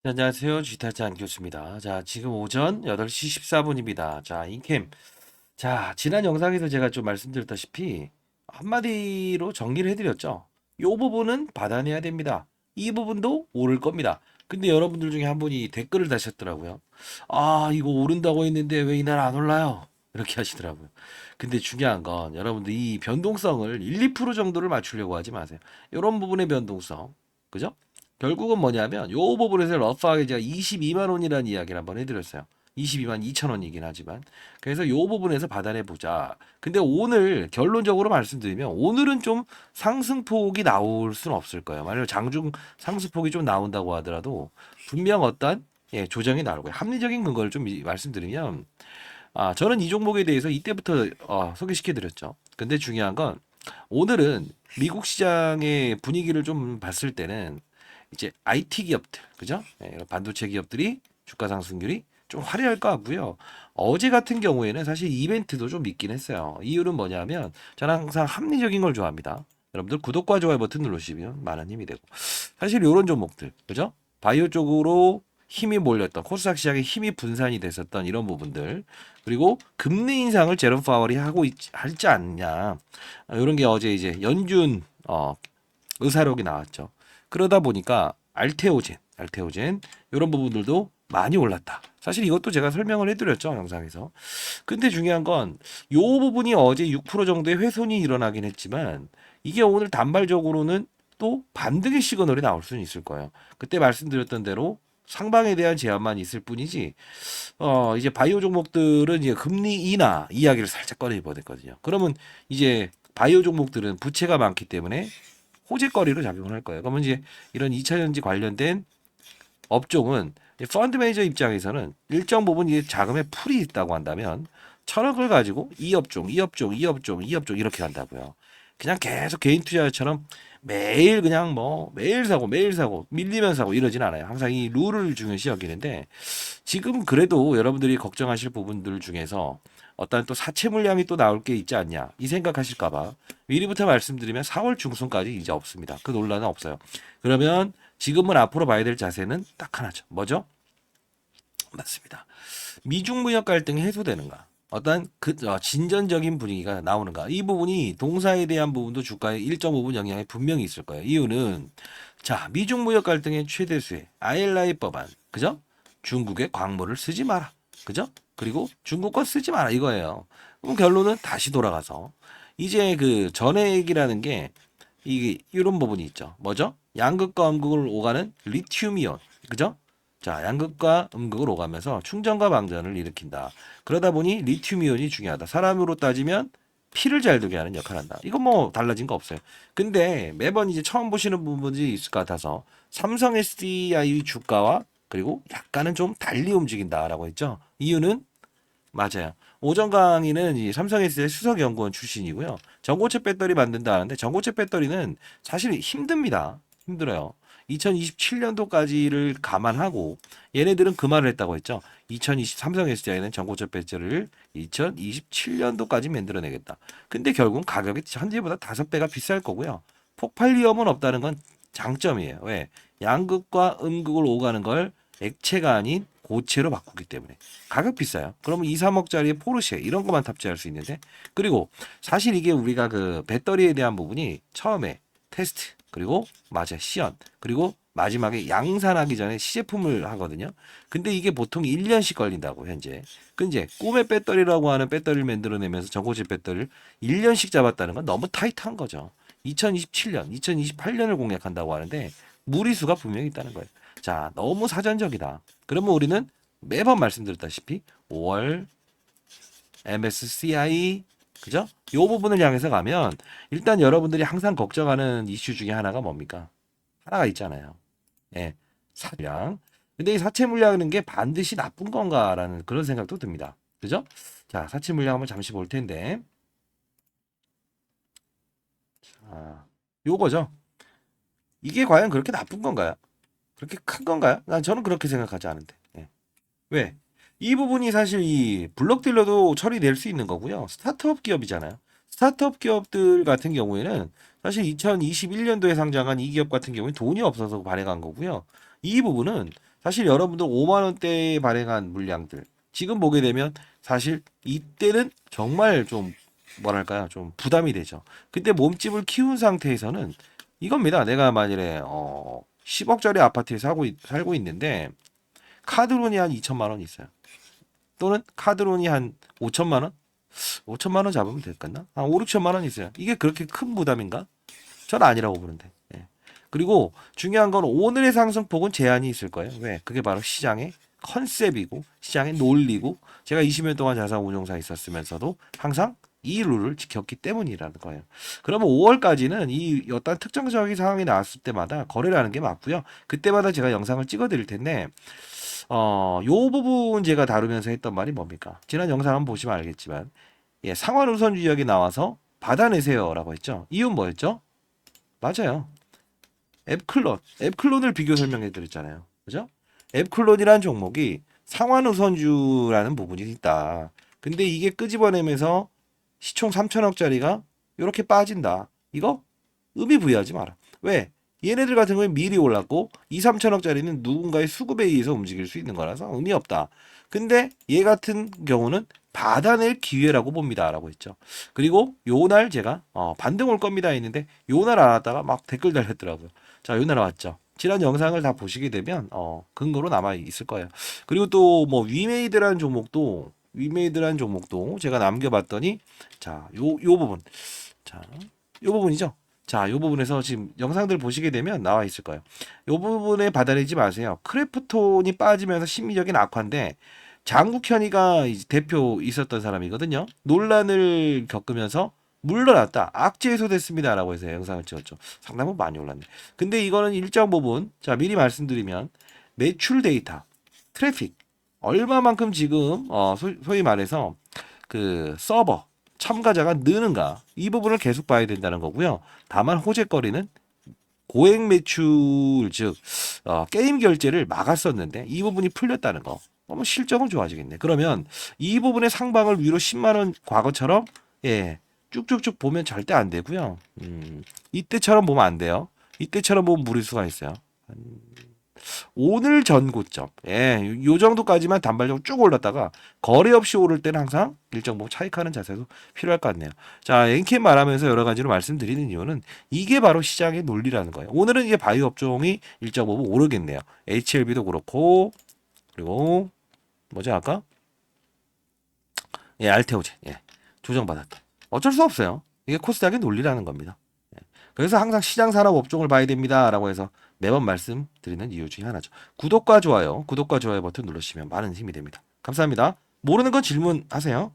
네, 안녕하세요. 지타장 교수입니다. 자, 지금 오전 8시 14분입니다. 자, 인캠. 자, 지난 영상에서 제가 좀 말씀드렸다시피 한마디로 정리를 해드렸죠. 이 부분은 받아내야 됩니다. 이 부분도 오를 겁니다. 근데 여러분들 중에 한 분이 댓글을 다셨더라고요. 아, 이거 오른다고 했는데 왜 이날 안 올라요? 이렇게 하시더라고요. 근데 중요한 건 여러분들 이 변동성을 1, 2% 정도를 맞추려고 하지 마세요. 이런 부분의 변동성. 그죠? 결국은 뭐냐면 요 부분에서 러프하게 제가 22만 원이라는 이야기를 한번 해드렸어요. 22만 2천 원이긴 하지만 그래서 요 부분에서 받아내 보자. 근데 오늘 결론적으로 말씀드리면 오늘은 좀 상승폭이 나올 수는 없을 거예요. 만약 장중 상승폭이 좀 나온다고 하더라도 분명 어떤 조정이 나올 거예요. 합리적인 근거를 좀 말씀드리면 저는 이 종목에 대해서 이때부터 소개시켜 드렸죠. 근데 중요한 건 오늘은 미국 시장의 분위기를 좀 봤을 때는 이제 IT 기업들, 그죠? 이런 반도체 기업들이 주가 상승률이 좀 화려할 것 같고요. 어제 같은 경우에는 사실 이벤트도 좀 있긴 했어요. 이유는 뭐냐면 저는 항상 합리적인 걸 좋아합니다. 여러분들 구독과 좋아요 버튼 누르시면 많은 힘이 되고 사실 이런 종목들, 그죠? 바이오 쪽으로 힘이 몰렸던 코스닥 시장에 힘이 분산이 됐었던 이런 부분들 그리고 금리 인상을 제롬 파월이 할지 않냐 이런 게 어제 이제 연준 의사록이 나왔죠. 그러다 보니까 알테오젠 이런 부분들도 많이 올랐다. 사실 이것도 제가 설명을 해드렸죠 영상에서. 근데 중요한 건 요 부분이 어제 6% 정도의 훼손이 일어나긴 했지만 이게 오늘 단발적으로는 또 반등의 시그널이 나올 수는 있을 거예요. 그때 말씀드렸던 대로 상방에 대한 제한만 있을 뿐이지 이제 바이오 종목들은 이제 금리 인하 이야기를 살짝 꺼내봐야 되거든요. 그러면 이제 바이오 종목들은 부채가 많기 때문에 호재거리로 작용을 할 거예요. 그러면 이제 이런 2차전지 관련된 업종은 펀드 매니저 입장에서는 일정 부분 이제 자금의 풀이 있다고 한다면 천억을 가지고 이 업종, 이 업종, 이 업종, 이 업종 이렇게 간다고요. 그냥 계속 개인 투자처럼 매일 그냥 뭐 매일 사고 밀리면 사고 이러진 않아요. 항상 이 룰을 중요시 여기는데 지금 그래도 여러분들이 걱정하실 부분들 중에서 어떤 또 사채 물량이 또 나올 게 있지 않냐 이 생각하실까봐 미리부터 말씀드리면 4월 중순까지 이제 없습니다. 그 논란은 없어요. 그러면 지금은 앞으로 봐야 될 자세는 딱 하나죠. 뭐죠? 맞습니다. 미중 무역 갈등이 해소되는가? 어떤 진전적인 분위기가 나오는가? 이 부분이 동사에 대한 부분도 주가에 일정 부분 영향이 분명히 있을 거예요. 이유는 자 미중 무역 갈등의 최대 수혜 ILI 법안 그죠? 중국의 광물을 쓰지 마라 그죠? 그리고 중국 거 쓰지 마라 이거예요. 그럼 결론은 다시 돌아가서 이제 그 전액이라는 게 이게 이런 부분이 있죠. 뭐죠? 양극과 음극을 오가는 리튬이온 그죠? 자, 양극과 음극을 오가면서 충전과 방전을 일으킨다. 그러다 보니 리튬이온이 중요하다. 사람으로 따지면 피를 잘 두게 하는 역할을 한다. 이건 뭐 달라진 거 없어요. 근데 매번 이제 처음 보시는 부분이 있을 것 같아서 삼성 SDI 주가와 그리고 약간은 좀 달리 움직인다라고 했죠. 이유는 맞아요. 오전 강의는 이 삼성 SDI 수석 연구원 출신이고요. 전고체 배터리 만든다 하는데 전고체 배터리는 사실 힘듭니다. 힘들어요. 2027년도까지를 감안하고 얘네들은 그 말을 했다고 했죠. 2020 삼성 SDI는 전고체 배터리를 2027년도까지 만들어내겠다. 근데 결국 가격이 현재보다 5배가 비쌀 거고요. 폭발 위험은 없다는 건 장점이에요. 왜? 양극과 음극을 오가는 걸 액체가 아닌 고체로 바꾸기 때문에 가격 비싸요. 그러면 2, 3억짜리 포르쉐 이런 것만 탑재할 수 있는데 그리고 사실 이게 우리가 그 배터리에 대한 부분이 처음에 테스트 그리고 맞아 시연 그리고 마지막에 양산하기 전에 시제품을 하거든요. 근데 이게 보통 1년씩 걸린다고 현재. 그 이제 꿈의 배터리라고 하는 배터리를 만들어내면서 전고체 배터리를 1년씩 잡았다는 건 너무 타이트한 거죠. 2027년, 2028년을 공략한다고 하는데 무리수가 분명히 있다는 거예요. 자, 너무 사전적이다. 그러면 우리는 매번 말씀드렸다시피 5월 MSCI 그죠? 요 부분을 향해서 가면 일단 여러분들이 항상 걱정하는 이슈 중에 하나가 뭡니까? 하나가 있잖아요. 예. 사물량. 근데 이 사채 물량이라는 게 반드시 나쁜 건가라는 그런 생각도 듭니다. 그죠? 자, 사채 물량 한번 잠시 볼 텐데. 요거죠. 이게 과연 그렇게 나쁜 건가요? 그렇게 큰 건가요? 저는 그렇게 생각하지 않은데. 예. 왜? 이 부분이 사실 이 블록 딜러도 처리될 수 있는 거고요. 스타트업 기업이잖아요. 스타트업 기업들 같은 경우에는 사실 2021년도에 상장한 이 기업 같은 경우에 돈이 없어서 발행한 거고요. 이 부분은 사실 여러분들 5만 원대에 발행한 물량들 지금 보게 되면 사실 이때는 정말 좀 뭐랄까요? 좀 부담이 되죠. 근데 몸집을 키운 상태에서는 이겁니다. 내가 만일에 10억짜리 아파트에 살고 있는데 카드론이 한 2천만 원 있어요. 또는 카드론이 한 5천만 원? 5천만 원 잡으면 될까나? 한 5, 6천만 원 있어요. 이게 그렇게 큰 부담인가? 전 아니라고 보는데. 예. 그리고 중요한 건 오늘의 상승폭은 제한이 있을 거예요. 왜? 그게 바로 시장의 컨셉이고 시장의 논리고 제가 20년 동안 자산운용사에 있었으면서도 항상 이 룰을 지켰기 때문이라는 거예요. 그러면 5월까지는 이 어떤 특정적인 상황이 나왔을 때마다 거래를 하는 게 맞고요. 그때마다 제가 영상을 찍어 드릴 텐데 요 부분 제가 다루면서 했던 말이 뭡니까? 지난 영상 한번 보시면 알겠지만 예, 상환 우선 주역이 나와서 받아내세요라고 했죠. 이유는 뭐였죠? 맞아요. 앱클론을 비교 설명해 드렸잖아요. 그죠? 앱클론이라는 종목이 상환 우선주라는 부분이 있다. 근데 이게 끄집어내면서 시총 3천억짜리가 이렇게 빠진다. 이거 의미 부여하지 마라. 왜? 얘네들 같은 경우에 미리 올랐고 2, 3천억짜리는 누군가의 수급에 의해서 움직일 수 있는 거라서 의미 없다. 근데 얘 같은 경우는 받아낼 기회라고 봅니다라고 했죠. 그리고 요날 제가 반등 올 겁니다 했는데 요날 안 왔다가 막 댓글 달렸더라고요. 자, 요날 왔죠. 지난 영상을 다 보시게 되면 근거로 남아 있을 거예요. 그리고 또 뭐 위메이드라는 종목도 제가 남겨봤더니 자, 요 부분. 자, 요 부분이죠. 자, 요 부분에서 지금 영상들 보시게 되면 나와 있을 거예요. 요 부분에 받아내지 마세요. 크래프톤이 빠지면서 심리적인 악화인데 장국현이가 이제 대표 있었던 사람이거든요. 논란을 겪으면서 물러났다. 악재 해소됐습니다라고 해서 영상을 찍었죠. 상당히 많이 올랐네. 근데 이거는 일정 부분 자 미리 말씀드리면 매출 데이터, 트래픽 얼마만큼 지금 소위 말해서 그 서버 참가자가 느는가 이 부분을 계속 봐야 된다는 거고요. 다만 호재거리는 고액 매출 즉 게임 결제를 막았었는데 이 부분이 풀렸다는 거. 그러면 실적은 좋아지겠네. 그러면 이 부분의 상방을 위로 10만 원 과거처럼 예 쭉쭉쭉 보면 절대 안 되고요. 이때처럼 보면 안 돼요. 이때처럼 보면 무리수가 있어요. 오늘 전 고점, 예, 요 정도까지만 단발적으로 쭉 올랐다가 거래 없이 오를 때는 항상 일정 부분 차익하는 자세도 필요할 것 같네요. 자, 엔캠 말하면서 여러 가지로 말씀드리는 이유는 이게 바로 시장의 논리라는 거예요. 오늘은 이제 바이오 업종이 일정 부분 오르겠네요. HLB도 그렇고 그리고 뭐지 아까 예, 알테오젠 예, 조정받았다. 어쩔 수 없어요. 이게 코스닥의 논리라는 겁니다. 예. 그래서 항상 시장 산업 업종을 봐야 됩니다라고 해서 매번 말씀드리는 이유 중에 하나죠. 구독과 좋아요 버튼 누르시면 많은 힘이 됩니다. 감사합니다. 모르는 건 질문하세요.